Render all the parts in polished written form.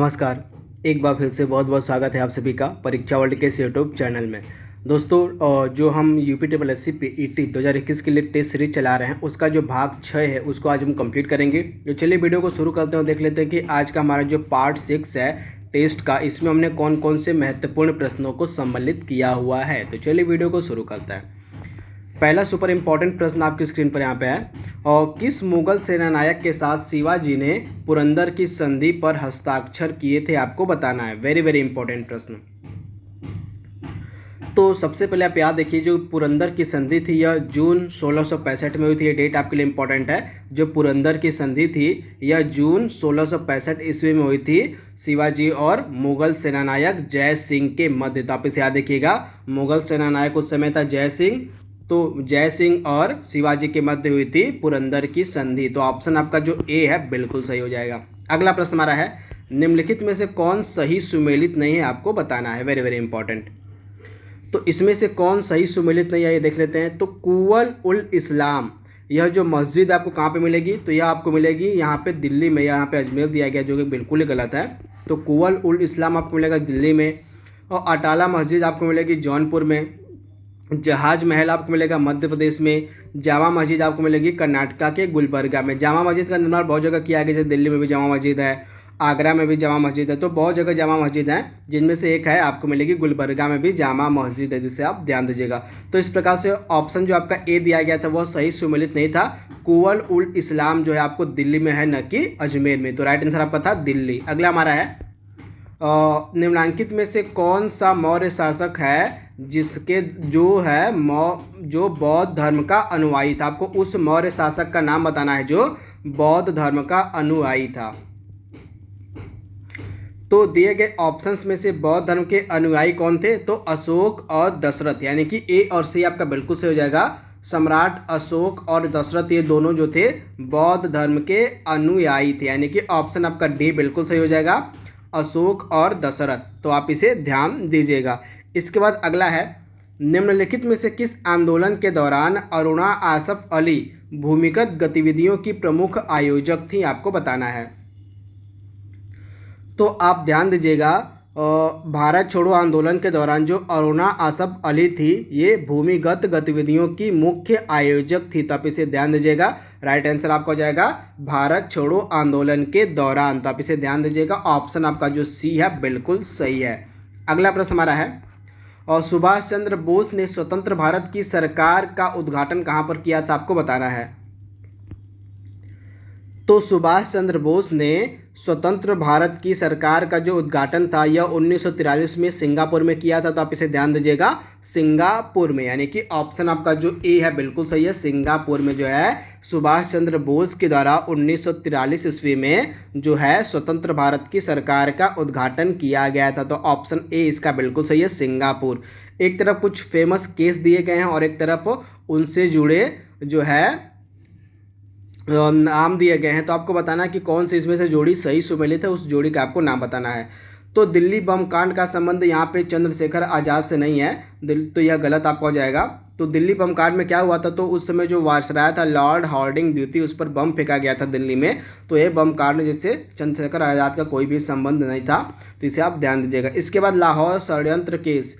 नमस्कार। एक बार फिर से बहुत बहुत स्वागत है आप सभी का परीक्षा वर्ल्ड के इस यूट्यूब चैनल में। दोस्तों, जो हम UP triple S C PET 2021 के लिए टेस्ट सीरीज चला रहे हैं उसका जो भाग 6 है उसको आज हम कंप्लीट करेंगे। तो चलिए वीडियो को शुरू करते हैं और देख लेते हैं कि आज का हमारा जो पार्ट 6 है टेस्ट का, इसमें हमने कौन कौन से महत्वपूर्ण प्रश्नों को सम्मिलित किया हुआ है। तो चलिए वीडियो को शुरू करते हैं। पहला सुपर इम्पोर्टेंट प्रश्न आपकी स्क्रीन पर यहाँ पे है, और किस मुगल सेनानायक के साथ शिवाजी ने पुरंदर की संधि पर हस्ताक्षर किए थे, आपको बताना है। वेरी वेरी इंपॉर्टेंट प्रश्न। तो सबसे पहले आप याद देखिए, जो पुरंदर की संधि थी यह जून 1665 में हुई थी। ये डेट आपके लिए इंपॉर्टेंट है। जो पुरंदर की संधि थी यह जून 1665 ईस्वी में हुई थी शिवाजी और मुगल सेनानायक जय सिंह के मध्य। तो आप इसे याद देखिएगा, मुगल सेनानायक उस समय था जय सिंह, तो जय सिंह और शिवाजी के मध्य हुई थी पुरंदर की संधि। तो ऑप्शन आपका जो ए है बिल्कुल सही हो जाएगा। अगला प्रश्न हमारा है, निम्नलिखित में से कौन सही सुमेलित नहीं है, आपको बताना है। Very very important. तो इसमें से कौन सही सुमेलित नहीं है ये देख लेते हैं। तो कुवल उल इस्लाम, यह जो मस्जिद आपको कहाँ पे मिलेगी, तो यह आपको मिलेगी यहाँ पे दिल्ली में, यहाँ पे अजमेर दिया गया जो कि बिल्कुल ही गलत है। तो कुवल उल इस्लाम आपको मिलेगा दिल्ली में, और अटाला मस्जिद आपको मिलेगी जौनपुर में, जहाज महल आपको मिलेगा मध्य प्रदेश में, जामा मस्जिद आपको मिलेगी कर्नाटका के गुलबर्गा में। जामा मस्जिद का निर्माण बहुत जगह किया गया, जैसे दिल्ली में भी जामा मस्जिद है, आगरा में भी जामा मस्जिद है, तो बहुत जगह जामा मस्जिद है, जिनमें से एक है आपको मिलेगी गुलबर्गा में भी जामा मस्जिद है, जिसे आप ध्यान दीजिएगा। तो इस प्रकार से ऑप्शन जो आपका ए दिया गया था वह सही सुमेलित नहीं था। कुवल उल इस्लाम जो है आपको दिल्ली में है, न कि अजमेर में। तो राइट आंसर आपका था दिल्ली। अगला हमारा है, निम्नलिखित में से कौन सा मौर्य शासक है जिसके जो बौद्ध धर्म का अनुयायी था। आपको उस मौर्य शासक का नाम बताना है जो बौद्ध धर्म का अनुयायी था। तो दिए गए ऑप्शंस में से बौद्ध धर्म के अनुयायी कौन थे, तो अशोक और दशरथ, यानी कि ए और सी आपका बिल्कुल सही हो जाएगा। सम्राट अशोक और दशरथ ये दोनों जो थे बौद्ध धर्म के अनुयायी थे, यानी कि ऑप्शन आपका डी बिल्कुल सही हो जाएगा, अशोक और दशरथ। तो आप इसे ध्यान दीजिएगा। इसके बाद अगला है, निम्नलिखित में से किस आंदोलन के दौरान अरुणा आसफ अली भूमिगत गतिविधियों की प्रमुख आयोजक थी, आपको बताना है। तो आप ध्यान दीजिएगा, भारत छोड़ो आंदोलन के दौरान जो अरुणा आसफ अली थी ये भूमिगत गतिविधियों की मुख्य आयोजक थी। तो आप इसे ध्यान दीजिएगा। राइट आंसर आपका हो जाएगा भारत छोड़ो आंदोलन के दौरान। तो आप इसे ध्यान दीजिएगा, ऑप्शन आपका जो सी है बिल्कुल सही है। अगला प्रश्न हमारा है, और सुभाष चंद्र बोस ने स्वतंत्र भारत की सरकार का उद्घाटन कहाँ पर किया था, आपको बताना है। तो सुभाष चंद्र बोस ने स्वतंत्र भारत की सरकार का जो उद्घाटन था यह 1943 में सिंगापुर में किया था। तो आप इसे ध्यान दीजिएगा, सिंगापुर में, यानी कि ऑप्शन आपका जो ए है बिल्कुल सही है। सिंगापुर में जो है सुभाष चंद्र बोस के द्वारा 1943 ईस्वी में जो है स्वतंत्र भारत की सरकार का उद्घाटन किया गया था। तो ऑप्शन ए इसका बिल्कुल सही है, सिंगापुर। एक तरफ कुछ फेमस केस दिए गए हैं और एक तरफ उनसे जुड़े जो है नाम दिए गए हैं। तो आपको बताना है कि कौन सी इसमें से जोड़ी सही सुमेलित है, उस जोड़ी का आपको नाम बताना है। तो दिल्ली बम कांड का संबंध यहाँ पे चंद्रशेखर आज़ाद से नहीं है, तो यह गलत आपका हो जाएगा। तो दिल्ली बम कांड में क्या हुआ था, तो उस समय जो वायसराय था लॉर्ड हार्डिंग द्वितीय, उस पर बम फेंका गया था दिल्ली में। तो ये बम कांड जिससे चंद्रशेखर आज़ाद का कोई भी संबंध नहीं था। तो इसे आप ध्यान दीजिएगा। इसके बाद लाहौर षड्यंत्र केस,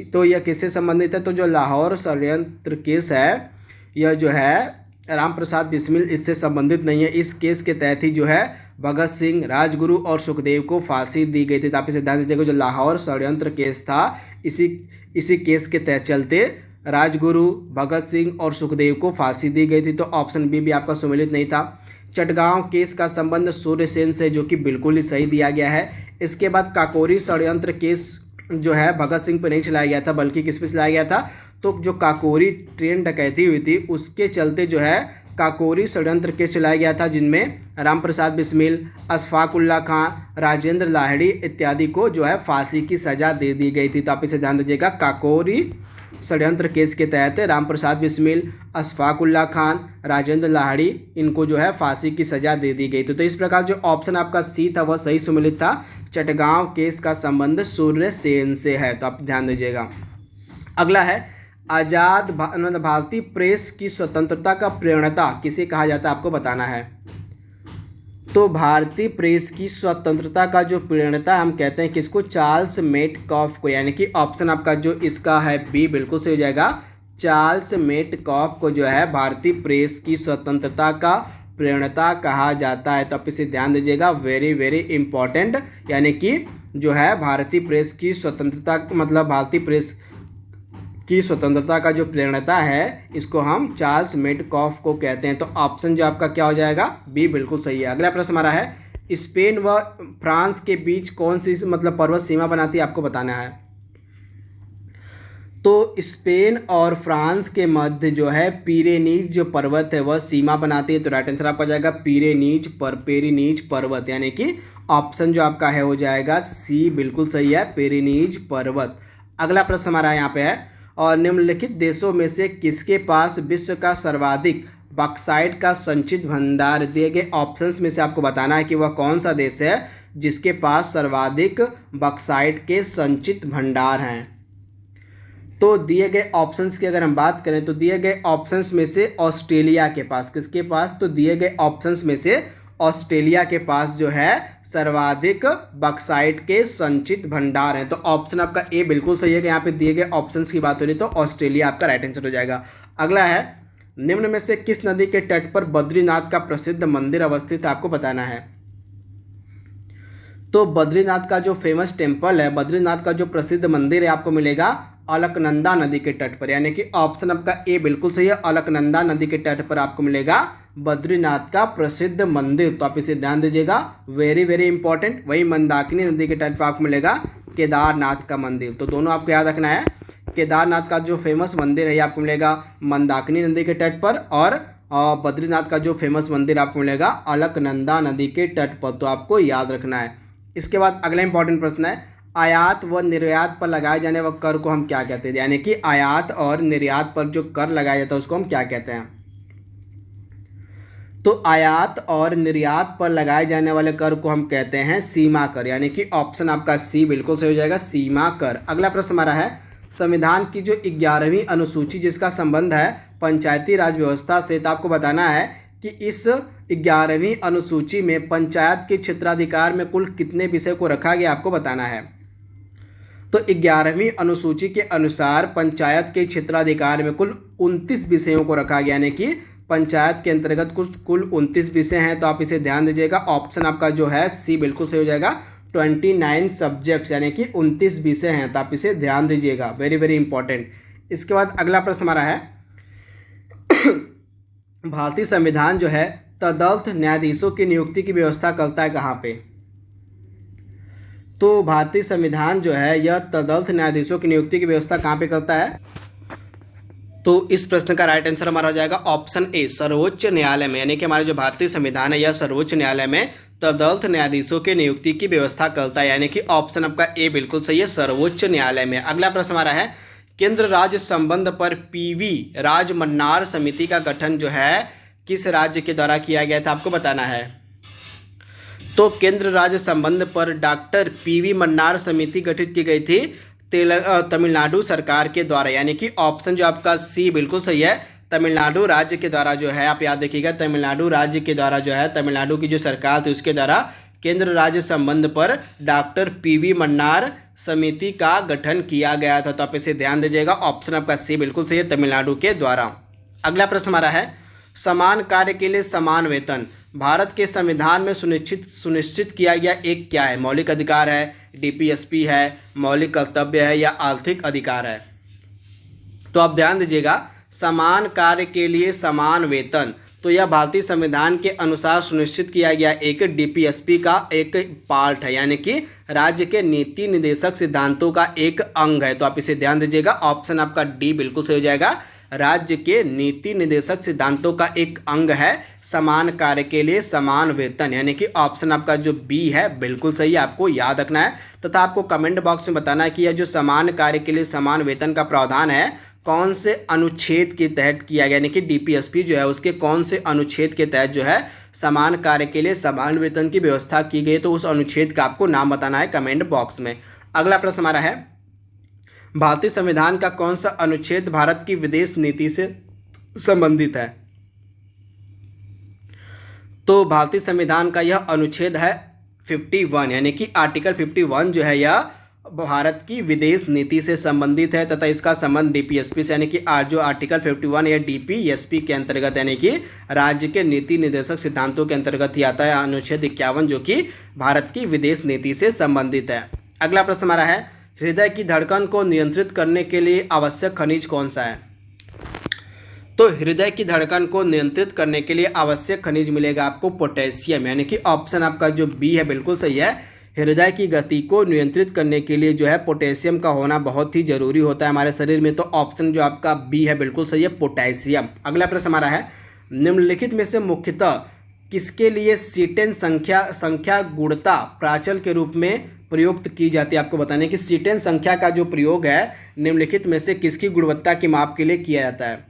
तो यह किससे संबंधित है, तो जो लाहौर षड्यंत्र केस है यह जो है राम प्रसाद बिस्मिल इससे संबंधित नहीं है। इस केस के तहत ही जो है भगत सिंह, राजगुरु और सुखदेव को फांसी दी गई थी। तो आप इसे ध्यान दीजिएगा, जो लाहौर षड्यंत्र केस था इसी केस के तहत चलते राजगुरु, भगत सिंह और सुखदेव को फांसी दी गई थी। तो ऑप्शन बी भी आपका सुमेलित नहीं था। चटगांव केस का संबंध सूर्यसेन से, जो कि बिल्कुल ही सही दिया गया है। इसके बाद काकोरी षड्यंत्र केस जो है भगत सिंह पर नहीं चलाया गया था, बल्कि किस पे चलाया गया था, तो जो काकोरी ट्रेन डकैती हुई थी उसके चलते जो है काकोरी षड्यंत्र केस चलाया गया था, जिनमें राम प्रसाद बिस्मिल, अशफाक उल्ला खां, राजेंद्र लाहिड़ी इत्यादि को जो है फांसी की सज़ा दे दी गई थी। तो आप इसे ध्यान दीजिएगा, काकोरी षड्यंत्र केस के तहत राम प्रसाद बिस्मिल, अशफाक उल्ला खान, राजेंद्र लाहिड़ी इनको जो है फांसी की सज़ा दे दी गई थी। तो इस प्रकार जो ऑप्शन आपका सी था वह सही सुमेलित था। चटगांव केस का संबंध सूर्यसेन से है। तो आप ध्यान दीजिएगा। अगला है, आज़ाद भारतीय प्रेस की स्वतंत्रता का प्रणेता किसे कहा जाता है, आपको बताना है। तो भारतीय प्रेस की स्वतंत्रता का जो प्रणेता हम कहते हैं किसको, चार्ल्स मेटकॉफ को, यानी कि ऑप्शन आपका जो इसका है बी बिल्कुल सही हो जाएगा। चार्ल्स मेटकॉफ को जो है भारतीय प्रेस की स्वतंत्रता का प्रणेता कहा जाता है। तो आप इसे ध्यान दीजिएगा, वेरी वेरी इंपॉर्टेंट, यानी कि जो है भारतीय प्रेस की स्वतंत्रता मतलब भारतीय प्रेस की स्वतंत्रता का जो प्रणेता है इसको हम चार्ल्स मेटकॉफ को कहते हैं। तो ऑप्शन जो आपका क्या हो जाएगा, बी बिल्कुल सही है। अगला प्रश्न हमारा है, स्पेन व फ्रांस के बीच कौन सी मतलब पर्वत सीमा बनाती है, आपको बताना है। तो स्पेन और फ्रांस के मध्य जो है पीरेनीज जो पर्वत है वह सीमा बनाती है। तो राइट आंसर आपका जाएगा पेरिनीज पर्वत, यानी कि ऑप्शन जो आपका है हो जाएगा सी बिल्कुल सही है, पेरिनीज पर्वत। अगला प्रश्न हमारा यहाँ पे है, और निम्नलिखित देशों में से किसके पास विश्व का सर्वाधिक बॉक्साइट का संचित भंडार, दिए गए ऑप्शंस में से आपको बताना है कि वह कौन सा देश है जिसके पास सर्वाधिक बॉक्साइट के संचित भंडार हैं। तो दिए गए ऑप्शंस की अगर हम बात करें तो दिए गए ऑप्शंस में से ऑस्ट्रेलिया के पास, किसके पास, तो दिए गए ऑप्शंस में से ऑस्ट्रेलिया के पास जो है सर्वाधिक बॉक्साइट के संचित भंडार हैं। तो ऑप्शन आपका ए बिल्कुल सही है कि यहाँ पे दिए गए ऑप्शंस की बात हो रही तो ऑस्ट्रेलिया आपका राइट आंसर हो जाएगा। अगला है, निम्न में से किस नदी के तट पर बद्रीनाथ का प्रसिद्ध मंदिर अवस्थित है, आपको बताना है। तो बद्रीनाथ का जो फेमस टेम्पल है, बद्रीनाथ का जो प्रसिद्ध मंदिर है आपको मिलेगा अलकनंदा नदी के तट पर, यानी कि ऑप्शन आपका ए बिल्कुल सही है, अलकनंदा नदी के तट पर आपको मिलेगा बद्रीनाथ का प्रसिद्ध मंदिर। तो आप इसे ध्यान दीजिएगा, वेरी वेरी इंपॉर्टेंट। वही मंदाकिनी नदी के तट पर आपको मिलेगा केदारनाथ का मंदिर। तो दोनों आपको याद रखना है, केदारनाथ का जो फेमस मंदिर है आपको मिलेगा मंदाकिनी नदी के तट पर, और बद्रीनाथ का जो फेमस मंदिर आपको मिलेगा अलकनंदा नदी के तट पर। तो आपको याद रखना है। इसके बाद अगला इंपॉर्टेंट प्रश्न है, आयात व निर्यात पर लगाए जाने वाले कर को हम क्या कहते हैं, यानी कि आयात और निर्यात पर जो कर लगाया जाता है उसको हम क्या कहते हैं। तो आयात और निर्यात पर लगाए जाने वाले कर को हम कहते हैं सीमा कर, यानी कि ऑप्शन आपका सी बिल्कुल सही हो जाएगा, सीमा कर। अगला प्रश्न हमारा है, संविधान की जो 11वीं अनुसूची जिसका संबंध है पंचायती राज व्यवस्था से, तो आपको बताना है कि इस 11वीं अनुसूची में पंचायत के क्षेत्राधिकार में कुल कितने विषय को रखा गया, आपको बताना है। तो 11वीं अनुसूची के अनुसार पंचायत के क्षेत्राधिकार में कुल 29 विषयों को रखा गया, यानी कि पंचायत के अंतर्गत कुल 29 विषय हैं। तो आप इसे ध्यान दीजिएगा, ऑप्शन आपका जो है सी बिल्कुल सही हो जाएगा, 29 सब्जेक्ट्स, यानी कि 29 विषय हैं। तो आप इसे ध्यान दीजिएगा, वेरी वेरी इंपॉर्टेंट। इसके बाद अगला प्रश्न हमारा है, भारतीय संविधान जो है तदर्थ न्यायाधीशों की नियुक्ति की व्यवस्था करता है कहाँ पे। तो भारतीय संविधान जो है यह तदर्थ न्यायाधीशों की नियुक्ति की व्यवस्था कहाँ पे करता है। तो इस प्रश्न का राइट आंसर हमारा हो जाएगा ऑप्शन ए, सर्वोच्च न्यायालय में, यानी कि हमारा जो भारतीय संविधान है यह सर्वोच्च न्यायालय में तदर्थ न्यायाधीशों के नियुक्ति की व्यवस्था करता है, यानी कि ऑप्शन आपका ए बिल्कुल सही है, सर्वोच्च न्यायालय में। अगला प्रश्न हमारा है, केंद्र राज्य संबंध पर पीवी राजमन्नार समिति का गठन जो है किस राज्य के द्वारा किया गया था, आपको बताना है। तो केंद्र राज्य संबंध पर डॉक्टर पीवी मन्नार समिति गठित की गई थी तमिलनाडु सरकार के द्वारा, यानी कि ऑप्शन जो आपका सी बिल्कुल सही है, तमिलनाडु राज्य के द्वारा जो है, आप याद रखिएगा, तमिलनाडु राज्य के द्वारा जो है, तमिलनाडु की जो सरकार थी उसके द्वारा केंद्र राज्य संबंध पर डॉक्टर पीवी मन्नार समिति का गठन किया गया था। तो आप इसे ध्यान दीजिएगा, ऑप्शन आपका सी बिल्कुल सही है, तमिलनाडु के द्वारा। अगला प्रश्न हमारा है, समान कार्य के लिए समान वेतन भारत के संविधान में सुनिश्चित किया गया एक क्या है, मौलिक अधिकार है, डीपीएसपी है, मौलिक कर्तव्य है, या आर्थिक अधिकार है। तो आप ध्यान दीजिएगा, समान कार्य के लिए समान वेतन, तो यह भारतीय संविधान के अनुसार सुनिश्चित किया गया एक डीपीएसपी का एक पार्ट है, यानी कि राज्य के नीति निर्देशक सिद्धांतों का एक अंग है। तो आप इसे ध्यान दीजिएगा, ऑप्शन आपका डी बिल्कुल सही हो जाएगा, राज्य के नीति निर्देशक सिद्धांतों का एक अंग है समान कार्य के लिए समान वेतन, यानी कि ऑप्शन आपका जो बी है बिल्कुल सही है, आपको याद रखना है। तथा आपको कमेंट बॉक्स में बताना है कि यह जो समान कार्य के लिए समान वेतन का प्रावधान है कौन से अनुच्छेद के तहत किया गया, यानी कि डीपीएसपी जो है उसके कौन से अनुच्छेद के तहत जो है समान कार्य के लिए समान वेतन की व्यवस्था की गई, तो उस अनुच्छेद का आपको नाम बताना है कमेंट बॉक्स में। अगला प्रश्न हमारा है, भारतीय संविधान का कौन सा अनुच्छेद भारत की विदेश नीति से संबंधित है। तो भारतीय संविधान का यह अनुच्छेद है 51, यानी कि आर्टिकल 51 जो है यह भारत की विदेश नीति से संबंधित है तथा इसका संबंध डीपीएसपी से, यानी कि जो आर्टिकल 51 या डीपीएसपी के अंतर्गत, यानी कि राज्य के नीति निर्देशक सिद्धांतों के अंतर्गत ही आता है अनुच्छेद 51, जो कि भारत की विदेश नीति से संबंधित है। अगला प्रश्न हमारा है, हृदय की धड़कन को नियंत्रित करने के लिए आवश्यक खनिज कौन सा है? तो हृदय की धड़कन को नियंत्रित करने के लिए आवश्यक खनिज मिलेगा आपको पोटेशियम, यानी कि ऑप्शन आपका जो बी है बिल्कुल सही है। हृदय की गति को नियंत्रित करने के लिए जो है पोटेशियम का होना बहुत ही जरूरी होता है हमारे शरीर में, तो ऑप्शन जो आपका बी है बिल्कुल सही है, पोटेशियम। अगला प्रश्न हमारा है, निम्नलिखित में से मुख्यतः किसके लिए सीटेन संख्या गुणता प्राचल के रूप में प्रयुक्त की जाती है? आपको बताने कि सीटेन संख्या का जो प्रयोग है निम्नलिखित में से किसकी गुणवत्ता की माप के लिए किया जाता है?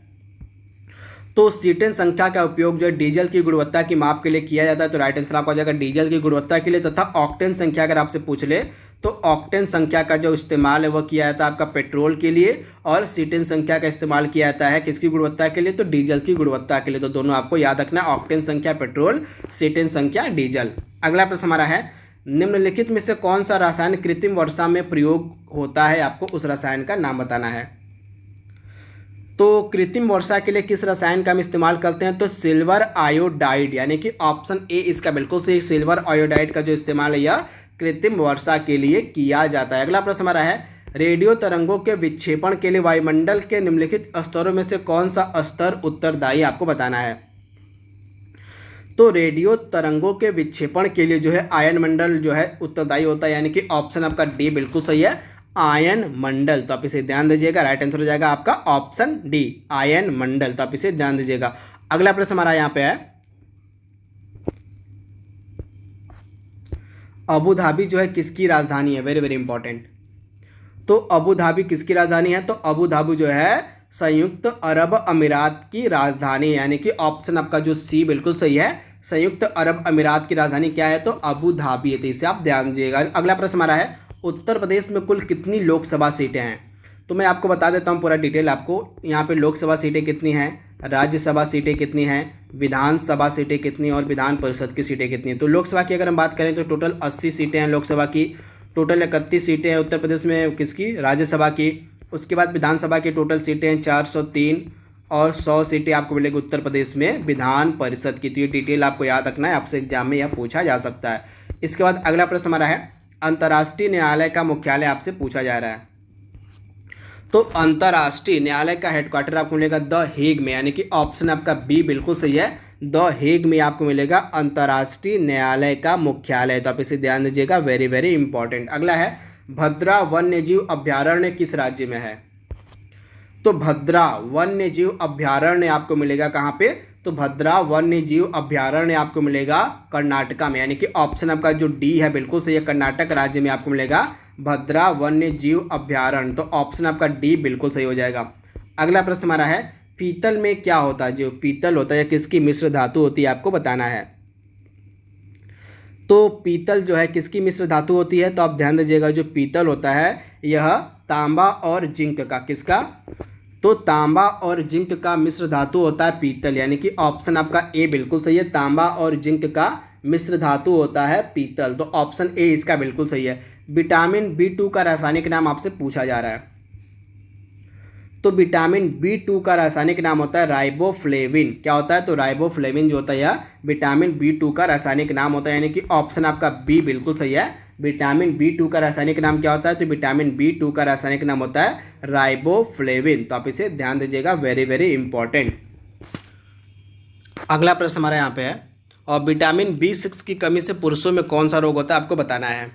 तो सीटेन संख्या का उपयोग जो है डीजल की गुणवत्ता की माप के लिए किया जाता है, तो राइट आंसर आपका हो जाएगा डीजल की गुणवत्ता के लिए। तथा ऑक्टेन संख्या अगर आपसे पूछ ले तो ऑक्टेन संख्या का जो इस्तेमाल है वह किया जाता है आपका पेट्रोल के लिए, और सीटेन संख्या का इस्तेमाल किया जाता है किसकी गुणवत्ता के लिए? तो डीजल की गुणवत्ता के लिए। तो दोनों आपको याद रखना, ऑक्टेन संख्या पेट्रोल, सीटेन संख्या डीजल। अगला प्रश्न हमारा है, निम्नलिखित में से कौन सा रसायन कृत्रिम वर्षा में प्रयोग होता है? आपको उस रसायन का नाम बताना है। तो कृत्रिम वर्षा के लिए किस रसायन का हम इस्तेमाल करते हैं? तो सिल्वर आयोडाइड, यानी कि ऑप्शन ए इसका बिल्कुल सही, सिल्वर आयोडाइड का जो इस्तेमाल है यह कृत्रिम वर्षा के लिए किया जाता है। अगला प्रश्न हमारा है, रेडियो तरंगों के विक्षेपण के लिए वायुमंडल के निम्नलिखित स्तरों में से कौन सा स्तर उत्तरदायी? आपको बताना है। तो रेडियो तरंगों के विक्षेपण के लिए जो है आयन मंडल जो है उत्तरदायी होता है, यानी कि ऑप्शन आपका डी बिल्कुल सही है, आयन मंडल। तो आप इसे ध्यान दीजिएगा, राइट आंसर हो जाएगा आपका ऑप्शन डी, आयन मंडल। तो आप इसे ध्यान दीजिएगा। अगला प्रश्न हमारा यहाँ पे है, अबू धाबी जो है किसकी राजधानी है? Very very important. तो अबू धाबी किसकी राजधानी है? तो अबू धाबी जो है संयुक्त अरब अमीरात की राजधानी, यानी कि ऑप्शन आपका जो सी बिल्कुल सही है, संयुक्त अरब अमीरात की राजधानी क्या है? तो अबू धाबी है। तो इसे आप ध्यान दीजिएगा। अगला प्रश्न हमारा है, उत्तर प्रदेश में कुल कितनी लोकसभा सीटें हैं? तो मैं आपको बता देता हूं पूरा डिटेल आपको। यहाँ पे लोकसभा सीटें कितनी हैं, राज्यसभा सीटें कितनी हैं, विधानसभा सीटें कितनी और विधान परिषद की सीटें कितनी हैं। तो लोकसभा की अगर हम बात करें तो टोटल 80 सीटें हैं लोकसभा की, टोटल 31 सीटें हैं उत्तर प्रदेश में किसकी? राज्यसभा की। उसके बाद विधानसभा की टोटल सीटें हैं 403 और 100 सीटें आपको मिलेगी उत्तर प्रदेश में विधान परिषद की। तो ये डिटेल आपको याद रखना है, आपसे एग्जाम में यह पूछा जा सकता है। इसके बाद अगला प्रश्न हमारा है, अंतर्राष्ट्रीय न्यायालय का मुख्यालय आपसे पूछा जा रहा है। तो अंतर्राष्ट्रीय न्यायालय का हेडक्वार्टर आपको मिलेगा द हेग में, यानी कि ऑप्शन आपका बी बिल्कुल सही है, द हेग में आपको मिलेगा अंतर्राष्ट्रीय न्यायालय का मुख्यालय। तो आप इसे ध्यान दीजिएगा, वेरी वेरी इंपॉर्टेंट। अगला है, भद्रा वन्य जीव अभ्यारण्य किस राज्य में है? तो भद्रा वन्य जीव अभ्यारण्य आपको मिलेगा कहाँ पे? तो भद्रा वन्य जीव अभ्यारण्य आपको मिलेगा कर्नाटका में, यानी कि ऑप्शन आपका जो डी है बिल्कुल सही है, कर्नाटक राज्य में आपको मिलेगा भद्रा वन्य जीव अभ्यारण्य। तो ऑप्शन आपका डी बिल्कुल सही हो जाएगा। अगला प्रश्न हमारा है, पीतल में क्या होता है? जो पीतल होता है किसकी मिश्र धातु होती है? आपको बताना है। तो पीतल जो है किसकी मिश्र धातु होती है? तो आप ध्यान दीजिएगा, जो पीतल होता है यह तांबा और जिंक का, किसका? तो तांबा और जिंक का मिश्र धातु होता है पीतल, यानी कि ऑप्शन आपका ए बिल्कुल सही है, तांबा और जिंक का मिश्र धातु होता है पीतल। तो ऑप्शन ए इसका बिल्कुल सही है। विटामिन B2 का रासायनिक नाम आपसे पूछा जा रहा है। तो विटामिन B2 का रासायनिक नाम होता है राइबोफ्लेविन। क्या होता है? तो राइबोफ्लेविन जो होता है यह विटामिन B2 का रासायनिक नाम होता है, यानी कि ऑप्शन आपका बी बिल्कुल सही है। विटामिन B2 का रासायनिक नाम क्या होता है? तो विटामिन B2 का रासायनिक नाम होता है राइबोफ्लेविन। तो आप इसे ध्यान दीजिएगा, वेरी वेरी इंपॉर्टेंट। अगला प्रश्न हमारे यहाँ पे है, और विटामिन B6 की कमी से पुरुषों में कौन सा रोग होता है? आपको बताना है।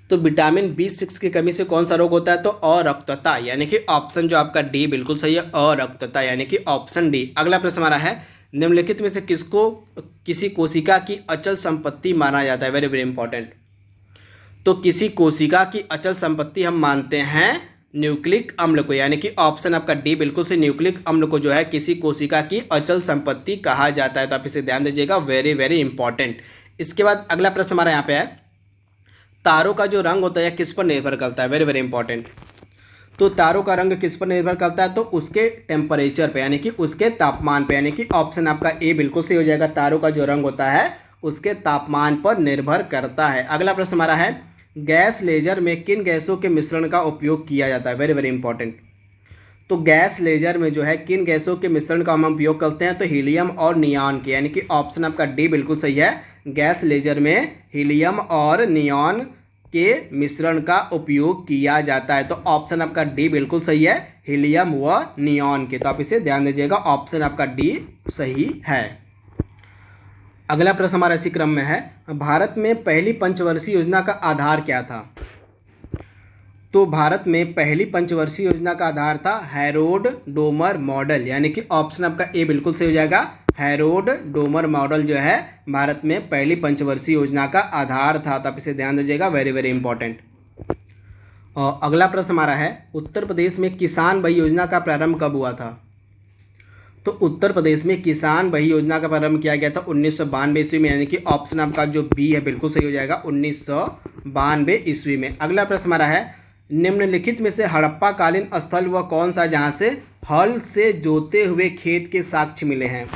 तो विटामिन B6 की कमी से कौन सा रोग होता है? तो अरक्तता, यानी कि ऑप्शन जो आपका डी बिल्कुल सही है, अरक्तता, यानी कि ऑप्शन डी। अगला प्रश्न हमारा है, निम्नलिखित में से किसको किसी कोशिका की अचल संपत्ति माना जाता है? Very very important. तो किसी कोशिका की अचल संपत्ति हम मानते हैं न्यूक्लिक अम्ल को, यानी कि ऑप्शन आपका डी बिल्कुल से, न्यूक्लिक अम्ल को जो है किसी कोशिका की अचल संपत्ति कहा जाता है। तो आप इसे ध्यान दीजिएगा, वेरी वेरी इंपॉर्टेंट। इसके बाद अगला प्रश्न हमारा यहाँ पे है, तारों का जो रंग होता है किस पर निर्भर करता है? Very very important. तो तारों का रंग किस पर निर्भर करता है? तो उसके टेम्परेचर पे, यानी कि उसके तापमान पे, यानी कि ऑप्शन आपका ए बिल्कुल सही हो जाएगा। तारों का जो रंग होता है उसके तापमान पर निर्भर करता है। अगला प्रश्न हमारा है, गैस लेजर में किन गैसों के मिश्रण का उपयोग किया जाता है? Very very important. तो गैस लेजर में जो है किन गैसों के मिश्रण का हम उपयोग करते हैं? तो हीलियम और नियॉन के, यानी कि ऑप्शन आपका डी बिल्कुल सही है। गैस लेजर में हीलियम और नियॉन के मिश्रण का उपयोग किया जाता है। तो ऑप्शन आपका डी बिल्कुल सही है, हीलियम व नियॉन के। तो आप इसे ध्यान दीजिएगा, ऑप्शन आपका डी सही है। अगला प्रश्न हमारा इसी क्रम में है, भारत में पहली पंचवर्षीय योजना का आधार क्या था? तो भारत में पहली पंचवर्षीय योजना का आधार था हैरोल्ड डोमर मॉडल, यानी कि ऑप्शन आपका ए बिल्कुल सही हो जाएगा। हैरोल्ड डोमर मॉडल जो है भारत में पहली पंचवर्षीय योजना का आधार था। तो आप इसे ध्यान दीजिएगा, वेरी वेरी इंपॉर्टेंट। और अगला प्रश्न हमारा है, उत्तर प्रदेश में किसान भाई योजना का प्रारंभ कब हुआ था? तो उत्तर प्रदेश में किसान भाई योजना का प्रारंभ किया गया था 1992 ईस्वी में, यानी कि ऑप्शन आपका जो बी है बिल्कुल सही हो जाएगा, 1992 ईस्वी में। अगला प्रश्न हमारा है, निम्नलिखित में से हड़प्पा कालीन स्थल वह कौन सा जहां से हल से जोते हुए खेत के साक्ष्य मिले हैं?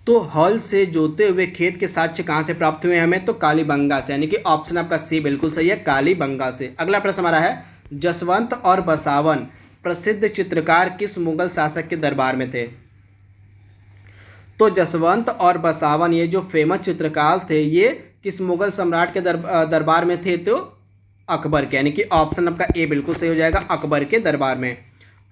तो हल से जोते हुए खेत के साक्ष्य कहां से प्राप्त हुए हमें? तो कालीबंगा से, यानी कि ऑप्शन आपका सी बिल्कुल सही है, कालीबंगा से। अगला प्रश्न हमारा है, जसवंत और बसावन प्रसिद्ध चित्रकार किस मुगल शासक के दरबार में थे? तो जसवंत और बसावन ये जो फेमस चित्रकार थे ये किस मुगल सम्राट के दरबार में थे? तो अकबर के, यानी कि ऑप्शन आपका ए बिल्कुल सही हो जाएगा, अकबर के दरबार में।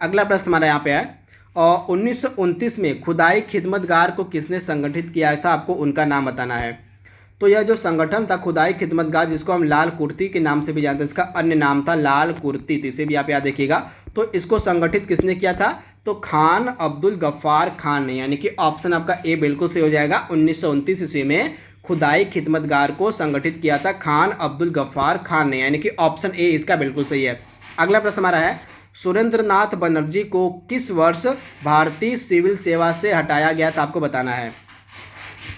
अगला प्रश्न हमारा यहाँ पे है, और 1929 में खुदाई खिदमतगार को किसने संगठित किया था? आपको उनका नाम बताना है। तो यह जो संगठन था खुदाई खिदमतगार, जिसको हम लाल कुर्ती के नाम से भी जानते हैं, इसका अन्य नाम था लाल कुर्ती, तो इसे भी आप याद देखिएगा। तो इसको संगठित किसने किया था? तो खान अब्दुल गफ्फार खान ने, यानी कि ऑप्शन आपका ए बिल्कुल सही हो जाएगा। 1929 ईस्वी में खुदाई खिदमतगार को संगठित किया था खान अब्दुल गफ्फार खान ने, यानी कि ऑप्शन ए इसका बिल्कुल सही है। अगला प्रश्न हमारा है, सुरेंद्रनाथ बनर्जी को किस वर्ष भारतीय सिविल सेवा से हटाया गया था? आपको बताना है।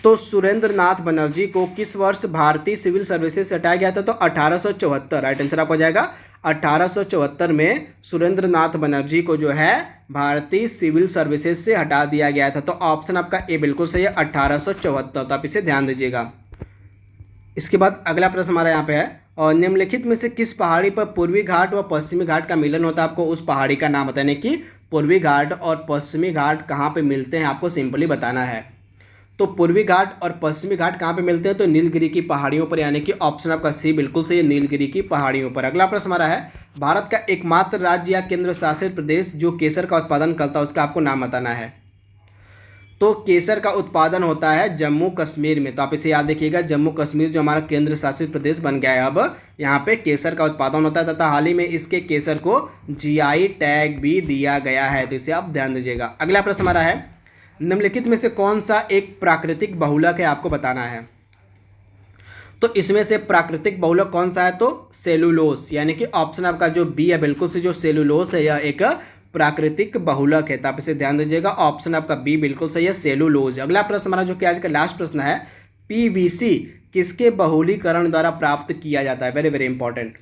तो सुरेंद्रनाथ बनर्जी को किस वर्ष भारतीय सिविल सर्विसेज से हटाया गया था? तो 1874, राइट आंसर आपको हो जाएगा। 1874 में सुरेंद्रनाथ बनर्जी को जो है भारतीय सिविल सर्विसेज से हटा दिया गया था। तो ऑप्शन आपका ए बिल्कुल सही है, 1874। तो आप इसे ध्यान दीजिएगा। इसके बाद अगला प्रश्न हमारा यहाँ पे है, और निम्नलिखित में से किस पहाड़ी पर पूर्वी घाट व पश्चिमी घाट का मिलन होता है? आपको उस पहाड़ी का नाम बताने की पूर्वी घाट और पश्चिमी घाट कहाँ पे मिलते हैं आपको सिंपली बताना है। तो पूर्वी घाट और पश्चिमी घाट कहाँ पे मिलते हैं? तो नीलगिरी की पहाड़ियों पर, यानी कि ऑप्शन आपका सी बिल्कुल सही है, नीलगिरी की पहाड़ियों पर। अगला प्रश्न हमारा है, भारत का एकमात्र राज्य या केंद्र शासित प्रदेश जो केसर का उत्पादन करता है उसका आपको नाम बताना है। तो केसर का उत्पादन होता है जम्मू कश्मीर में। तो आप इसे याद रखिएगा, जम्मू कश्मीर जो हमारा केंद्र शासित प्रदेश बन गया है अब, यहाँ पे केसर का उत्पादन होता है तथा हाल ही में इसके केसर को जीआई टैग भी दिया गया है। तो इसे आप ध्यान दीजिएगा। अगला प्रश्न हमारा है, निम्नलिखित में से कौन सा एक प्राकृतिक बहुलक है? आपको बताना है। तो इसमें से प्राकृतिक बहुलक कौन सा है? तो सेलुलोस, यानी कि ऑप्शन आपका जो बी है बिल्कुल से, जो सेलुलोस है यह एक प्राकृतिक बहुलक है। तो आप इसे ध्यान दीजिएगा, ऑप्शन आपका बी बिल्कुल सही है, सेलुलोज। अगला प्रश्न हमारा जो कि आज का लास्ट प्रश्न है, पीवीसी किसके बहुलीकरण द्वारा प्राप्त किया जाता है? Very very important.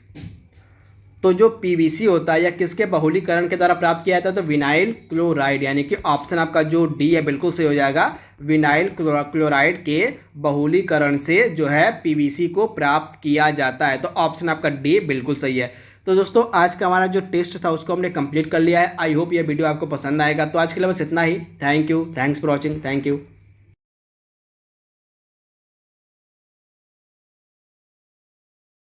तो जो पीवीसी होता है या किसके बहुलीकरण के द्वारा प्राप्त किया जाता है? तो विनाइल क्लोराइड, यानी कि ऑप्शन आपका जो डी है बिल्कुल सही हो जाएगा, विनाइल क्लोराइड के बहुलीकरण से जो है पीवीसी को प्राप्त किया जाता है। तो ऑप्शन आपका डी बिल्कुल सही है। तो दोस्तों आज का हमारा जो टेस्ट था उसको हमने कंप्लीट कर लिया है। आई होप ये वीडियो आपको पसंद आएगा। तो आज के लिए बस इतना ही। Thank you, thanks for watching, thank you.